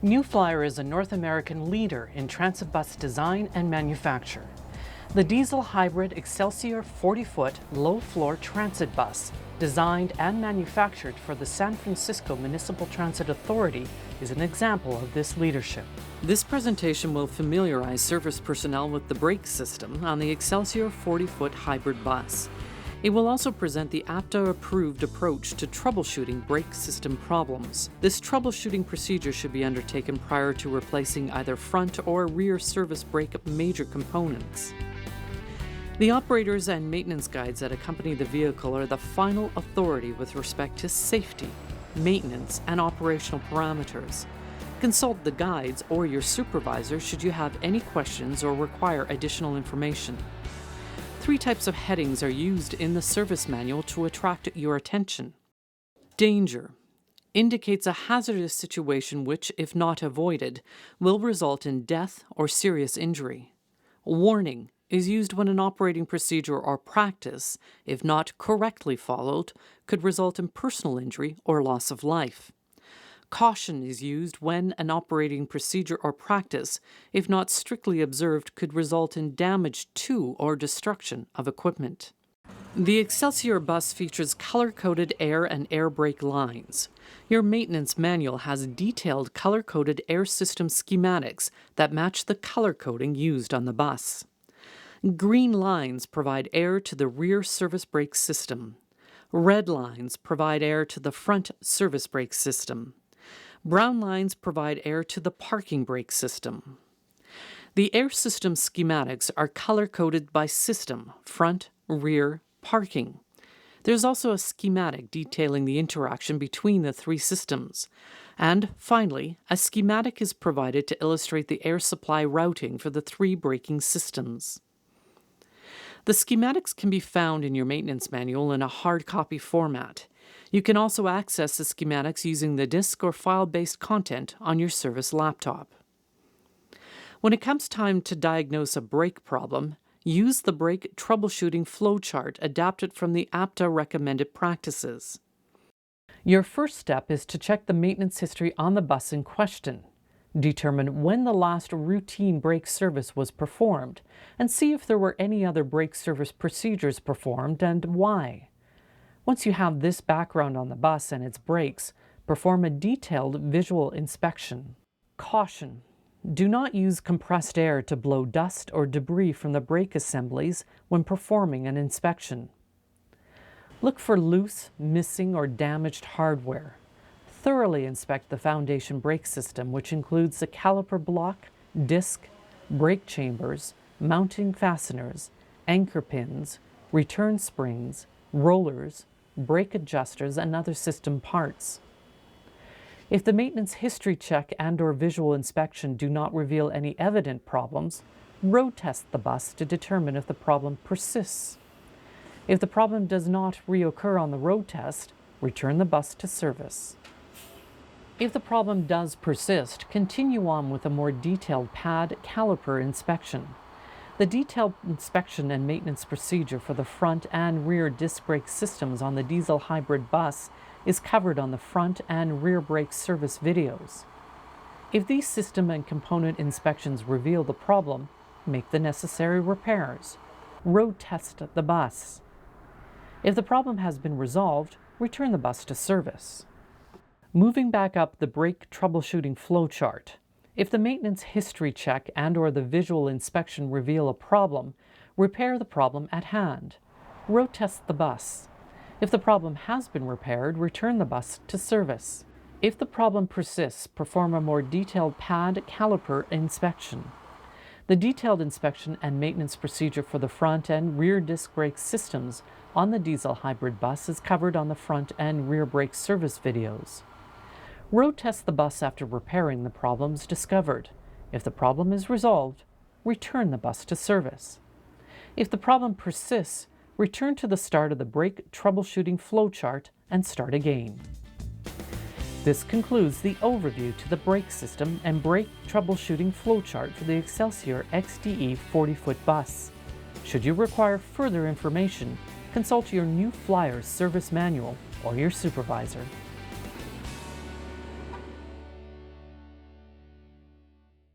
New Flyer is a North American leader in transit bus design and manufacture. The diesel hybrid Excelsior 40-foot low-floor transit bus, designed and manufactured for the San Francisco Municipal Transit Authority, is an example of this leadership. This presentation will familiarize service personnel with the brake system on the Excelsior 40-foot hybrid bus. It will also present the APTA-approved approach to troubleshooting brake system problems. This troubleshooting procedure should be undertaken prior to replacing either front or rear service brake major components. The operators and maintenance guides that accompany the vehicle are the final authority with respect to safety, maintenance, and operational parameters. Consult the guides or your supervisor should you have any questions or require additional information. 3 types of headings are used in the service manual to attract your attention. Danger indicates a hazardous situation which, if not avoided, will result in death or serious injury. Warning is used when an operating procedure or practice, if not correctly followed, could result in personal injury or loss of life. Caution is used when an operating procedure or practice, if not strictly observed, could result in damage to or destruction of equipment. The Excelsior bus features color-coded air and air brake lines. Your maintenance manual has detailed color-coded air system schematics that match the color coding used on the bus. Green lines provide air to the rear service brake system. Red lines provide air to the front service brake system. Brown lines provide air to the parking brake system. The air system schematics are color-coded by system, front, rear, parking. There's also a schematic detailing the interaction between the 3 systems. And, finally, a schematic is provided to illustrate the air supply routing for the 3 braking systems. The schematics can be found in your maintenance manual in a hard copy format. You can also access the schematics using the disk or file-based content on your service laptop. When it comes time to diagnose a brake problem, use the brake troubleshooting flowchart adapted from the APTA recommended practices. Your first step is to check the maintenance history on the bus in question. Determine when the last routine brake service was performed, and see if there were any other brake service procedures performed and why. Once you have this background on the bus and its brakes, perform a detailed visual inspection. Caution: do not use compressed air to blow dust or debris from the brake assemblies when performing an inspection. Look for loose, missing, or damaged hardware. Thoroughly inspect the foundation brake system, which includes the caliper block, disc, brake chambers, mounting fasteners, anchor pins, return springs, rollers, brake adjusters, and other system parts. If the maintenance history check and/or visual inspection do not reveal any evident problems, road test the bus to determine if the problem persists. If the problem does not reoccur on the road test, return the bus to service. If the problem does persist, continue on with a more detailed pad caliper inspection. The detailed inspection and maintenance procedure for the front and rear disc brake systems on the diesel hybrid bus is covered on the front and rear brake service videos. If these system and component inspections reveal the problem, make the necessary repairs. Road test the bus. If the problem has been resolved, return the bus to service. Moving back up the brake troubleshooting flowchart. If the maintenance history check and/or the visual inspection reveal a problem, repair the problem at hand. Road test the bus. If the problem has been repaired, return the bus to service. If the problem persists, perform a more detailed pad caliper inspection. The detailed inspection and maintenance procedure for the front and rear disc brake systems on the diesel hybrid bus is covered on the front and rear brake service videos. Road test the bus after repairing the problems discovered. If the problem is resolved, return the bus to service. If the problem persists, return to the start of the brake troubleshooting flowchart and start again. This concludes the overview to the brake system and brake troubleshooting flowchart for the Excelsior XDE 40-foot bus. Should you require further information, consult your New Flyer service manual or your supervisor.